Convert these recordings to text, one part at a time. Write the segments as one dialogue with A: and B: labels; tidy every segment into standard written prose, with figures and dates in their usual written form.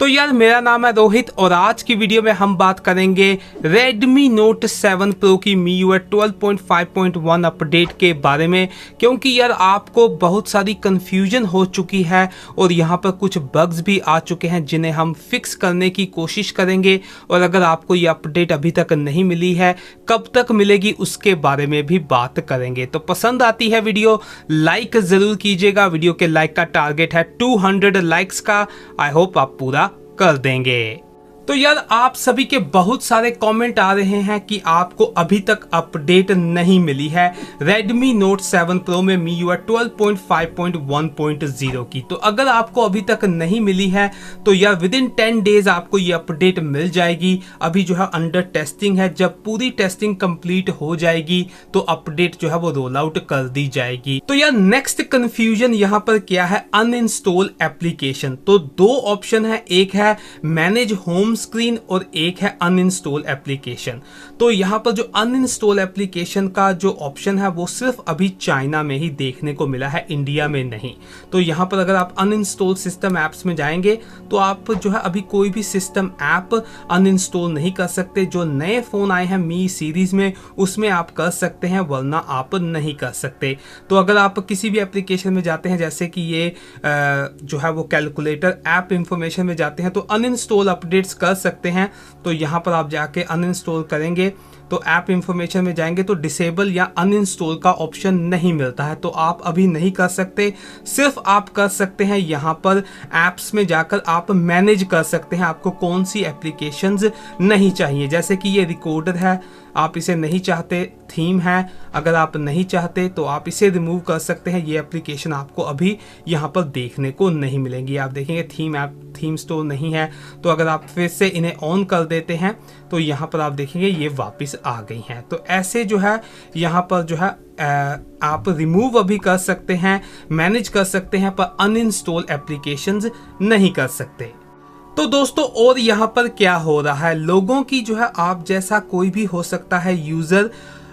A: तो यार मेरा नाम है रोहित और आज की वीडियो में हम बात करेंगे Redmi Note 7 Pro की MIUI 12.5.1 अपडेट के बारे में, क्योंकि यार आपको बहुत सारी कंफ्यूजन हो चुकी है और यहाँ पर कुछ बग्स भी आ चुके हैं जिन्हें हम फिक्स करने की कोशिश करेंगे। और अगर आपको ये अपडेट अभी तक नहीं मिली है, कब तक मिलेगी उसके बारे में भी बात करेंगे। तो पसंद आती है वीडियो, लाइक ज़रूर कीजिएगा। वीडियो के लाइक का टारगेट है 200 लाइक्स का। आई होप आप पूरा कर देंगे। तो यार आप सभी के बहुत सारे कमेंट आ रहे हैं कि आपको अभी तक अपडेट नहीं मिली है Redmi Note 7 Pro में MIUI 12.5.1.0 की। तो अगर आपको अभी तक नहीं मिली है तो यार विद इन 10 डेज आपको ये अपडेट मिल जाएगी। अभी जो है अंडर टेस्टिंग है, जब पूरी टेस्टिंग कंप्लीट हो जाएगी तो अपडेट जो है वो रोल आउट कर दी जाएगी। तो यार नेक्स्ट कंफ्यूजन यहाँ पर क्या है, अनइंस्टॉल एप्लीकेशन। तो दो ऑप्शन है, एक है मैनेज होम स्क्रीन और एक है अनइंस्टॉल एप्लीकेशन। तो यहाँ पर जो अनइंस्टॉल एप्लीकेशन का जो ऑप्शन है वो सिर्फ अभी चाइना में ही देखने को मिला है, इंडिया में नहीं। तो यहाँ पर अगर आप अनइंस्टॉल सिस्टम ऐप्स में जाएंगे तो आप जो है अभी कोई भी सिस्टम ऐप अनइंस्टॉल नहीं कर सकते। जो नए फोन आए हैं मी सीरीज में उसमें आप कर सकते हैं, वरना आप नहीं कर सकते। तो अगर आप किसी भी एप्लीकेशन में जाते हैं, जैसे कि ये जो है वो कैलकुलेटर ऐप इंफॉर्मेशन में जाते हैं तो अनइंस्टॉल अपडेट्स कर सकते हैं। तो यहाँ पर आप जाके अनइंस्टॉल करेंगे तो ऐप इंफॉर्मेशन में जाएंगे तो डिसेबल या अनइंस्टॉल का ऑप्शन नहीं मिलता है, तो आप अभी नहीं कर सकते। सिर्फ आप कर सकते हैं यहाँ पर ऐप्स में जाकर आप मैनेज कर सकते हैं आपको कौन सी एप्लीकेशंस नहीं चाहिए। जैसे कि ये रिकॉर्डर है, आप इसे नहीं चाहते, थीम है, अगर आप नहीं चाहते तो आप इसे रिमूव कर सकते हैं। ये एप्लीकेशन आपको अभी यहाँ पर देखने को नहीं मिलेंगी। आप देखेंगे थीम स्टोर नहीं है। तो अगर आप फिर से इन्हें ऑन कर देते हैं तो यहाँ पर आप देखेंगे ये वापस आ गई हैं। तो ऐसे जो है यहाँ पर जो है आप रिमूव अभी कर सकते हैं, मैनेज कर सकते हैं, पर अनइंस्टॉल एप्लीकेशंस नहीं कर सकते। तो दोस्तों और यहाँ पर क्या हो रहा है, लोगों की जो है आप जैसा कोई भी हो सकता है यूजर,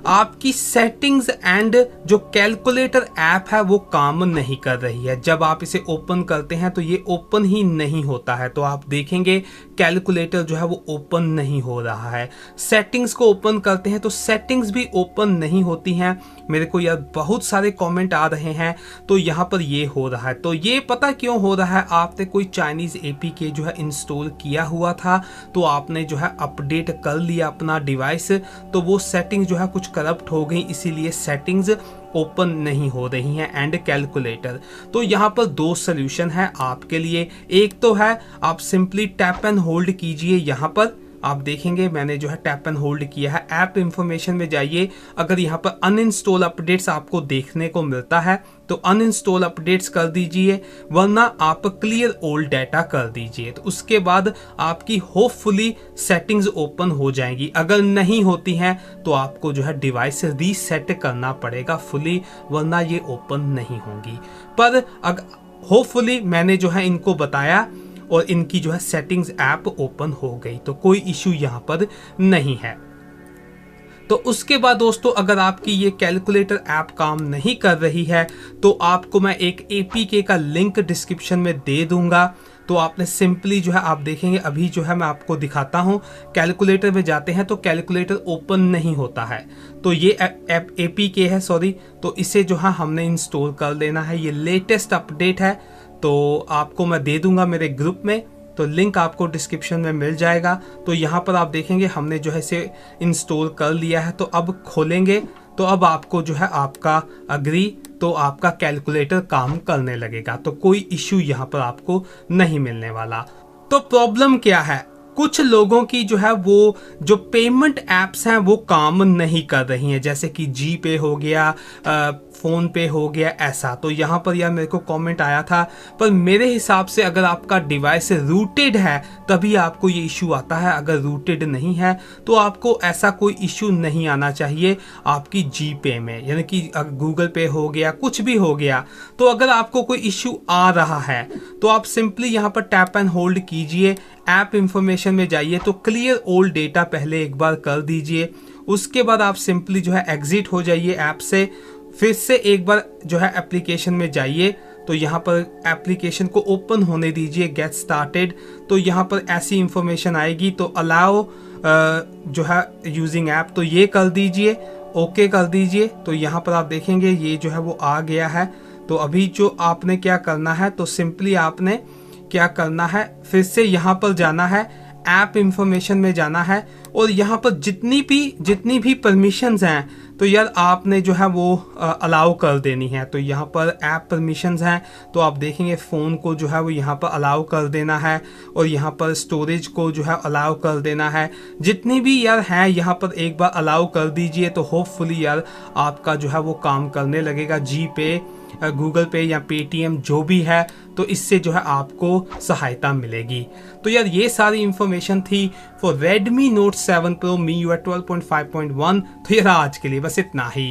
A: आपकी सेटिंग्स एंड जो कैलकुलेटर ऐप है वो काम नहीं कर रही है। जब आप इसे ओपन करते हैं तो ये ओपन ही नहीं होता है। तो आप देखेंगे कैलकुलेटर जो है वो ओपन नहीं हो रहा है। सेटिंग्स को ओपन करते हैं तो सेटिंग्स भी ओपन नहीं होती हैं। मेरे को यार बहुत सारे कमेंट आ रहे हैं, तो यहाँ पर ये हो रहा है। तो ये पता क्यों हो रहा है, आपने कोई चाइनीज एपीके जो है इंस्टॉल किया हुआ था, तो आपने जो है अपडेट कर लिया अपना डिवाइस, तो वो सेटिंग जो है कुछ करप्ट हो गई, इसीलिए सेटिंग्स ओपन नहीं हो रही हैं एंड कैलकुलेटर। तो यहाँ पर दो सोल्यूशन है आपके लिए। एक तो है आप सिंपली टैप एंड होल्ड कीजिए। यहाँ पर आप देखेंगे मैंने जो है टैप एंड होल्ड किया है। ऐप इंफॉर्मेशन में जाइए, अगर यहाँ पर अनइंस्टॉल अपडेट्स आपको देखने को मिलता है तो अनइंस्टॉल अपडेट्स कर दीजिए, वरना आप क्लियर ओल्ड डाटा कर दीजिए। तो उसके बाद आपकी होपफुली सेटिंग्स ओपन हो जाएंगी। अगर नहीं होती हैं तो आपको जो है डिवाइस रीसेट करना पड़ेगा फुली, वरना ये ओपन नहीं होंगी। पर होपफुली मैंने जो है इनको बताया और इनकी जो है सेटिंग्स ऐप ओपन हो गई, तो कोई इशू यहाँ पर नहीं है। तो उसके बाद दोस्तों अगर आपकी ये कैलकुलेटर ऐप काम नहीं कर रही है तो आपको मैं एक एपीके का लिंक डिस्क्रिप्शन में दे दूंगा। तो आपने सिंपली जो है आप देखेंगे, अभी जो है मैं आपको दिखाता हूँ, कैलकुलेटर में जाते हैं तो कैलकुलेटर ओपन नहीं होता है। तो ये एपीके है, सॉरी, तो इसे जो है हमने इंस्टॉल कर लेना है। ये लेटेस्ट अपडेट है, तो आपको मैं दे दूंगा मेरे ग्रुप में, तो लिंक आपको डिस्क्रिप्शन में मिल जाएगा। तो यहाँ पर आप देखेंगे हमने जो है इसे इंस्टॉल कर लिया है। तो अब खोलेंगे तो अब आपको जो है आपका अग्री, तो आपका कैलकुलेटर काम करने लगेगा। तो कोई इश्यू यहाँ पर आपको नहीं मिलने वाला। तो प्रॉब्लम क्या है, कुछ लोगों की जो है वो जो पेमेंट ऐप्स हैं वो काम नहीं कर रही हैं, जैसे कि जी पे हो गया, फ़ोन पे हो गया, ऐसा। तो यहाँ पर यार मेरे को कमेंट आया था, पर मेरे हिसाब से अगर आपका डिवाइस रूटेड है तभी आपको ये इशू आता है। अगर रूटेड नहीं है तो आपको ऐसा कोई इशू नहीं आना चाहिए आपकी जी पे में, यानी कि गूगल पे हो गया, कुछ भी हो गया। तो अगर आपको कोई इशू आ रहा है तो आप सिंपली यहाँ पर टैप एंड होल्ड कीजिए, ऐप इंफॉर्मेशन में जाइए, तो क्लियर ओल्ड डेटा पहले एक बार कर दीजिए। उसके बाद आप सिंपली जो है एग्जिट हो जाइए ऐप से, फिर से एक बार जो है एप्लीकेशन में जाइए, तो यहाँ पर एप्लीकेशन को ओपन होने दीजिए, गेट स्टार्टेड। तो यहाँ पर ऐसी इंफॉर्मेशन आएगी, तो अलाउ जो है यूजिंग ऐप, तो ये कर दीजिए, ओके कर दीजिए। तो यहाँ पर आप देखेंगे ये जो है वो आ गया है। तो अभी जो आपने क्या करना है, तो सिंपली आपने क्या करना है, फिर से यहाँ पर जाना है, ऐप इंफॉर्मेशन में जाना है, और यहाँ पर जितनी भी परमिशंस हैं तो यार आपने जो है वो अलाउ कर देनी है। तो यहाँ पर ऐप परमिशंस हैं, तो आप देखेंगे फ़ोन को जो है वो यहाँ पर अलाउ कर देना है, और यहाँ पर स्टोरेज को जो है अलाउ कर देना है। जितनी भी यार हैं यहाँ पर एक बार अलाउ कर दीजिए, तो होपफुली यार आपका जो है वो काम करने लगेगा। जी पे, गूगल पे या पेटीएम जो भी है, तो इससे जो है आपको सहायता मिलेगी। तो यार ये सारी इंफॉर्मेशन थी for Redmi Note 7 Pro MIUI 12.5.1। तो यार आज के लिए बस इतना ही।